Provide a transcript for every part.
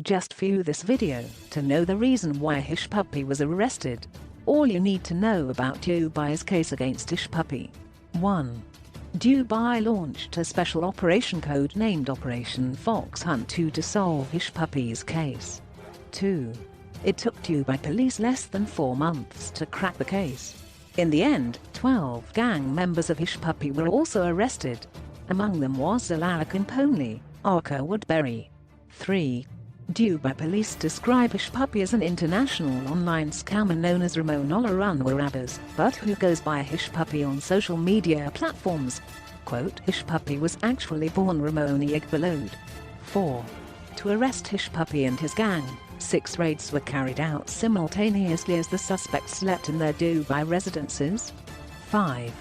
Just view this video to know the reason why Hushpuppi was arrested. All you need to know about Dubai's case against Hushpuppi. 1. Dubai launched a special operation code named Operation Fox Hunt 2 to solve Hushpuppi's case. 2. It took Dubai police less than 4 months to crack the case. In the end, 12 gang members of Hushpuppi were also arrested. Among them was Xolani Gwala, Arca Woodbury. 3. Dubai police describe Hushpuppi as an international online scammer known as Ramon Olaranwarabas, but who goes by Hushpuppi on social media platforms. Quote, Hushpuppi was actually born Ramoni Igbalode. 4. To arrest Hushpuppi and his gang, 6 raids were carried out simultaneously as the suspects slept in their Dubai residences. 5.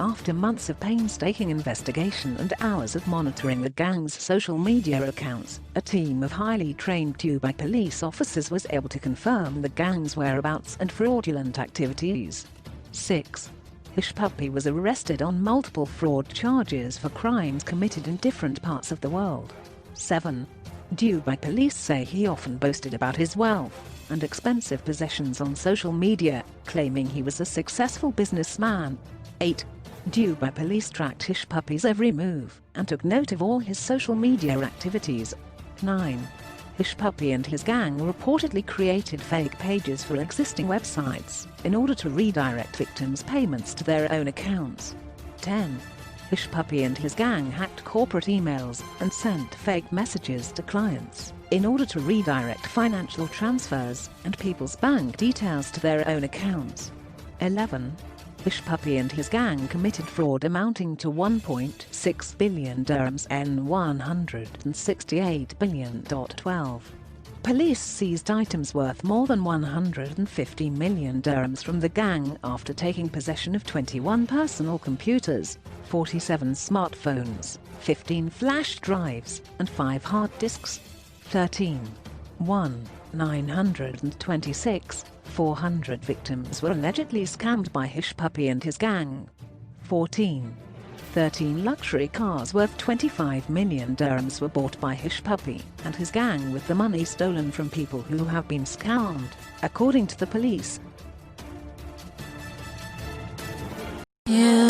After months of painstaking investigation and hours of monitoring the gang's social media accounts, a team of highly trained Dubai police officers was able to confirm the gang's whereabouts and fraudulent activities. 6. Hushpuppi was arrested on multiple fraud charges for crimes committed in different parts of the world. 7. Dubai police say he often boasted about his wealth and expensive possessions on social media, claiming he was a successful businessman. 8. Dubai police tracked Hushpuppi's every move and took note of all his social media activities. 9. Hushpuppi and his gang reportedly created fake pages for existing websites in order to redirect victims' payments to their own accounts. 10. Hushpuppi and his gang hacked corporate emails and sent fake messages to clients in order to redirect financial transfers and people's bank details to their own accounts. 11. Hushpuppi and his gang committed fraud amounting to 1.6 billion dirhams and 168 billion. 12. Police seized items worth more than 150 million dirhams from the gang after taking possession of 21 personal computers, 47 smartphones, 15 flash drives, and 5 hard disks. 13. 926. 400 victims were allegedly scammed by Hushpuppi and his gang. 14. 13 luxury cars worth 25 million dirhams were bought by Hushpuppi and his gang with the money stolen from people who have been scammed, according to the police. Yeah.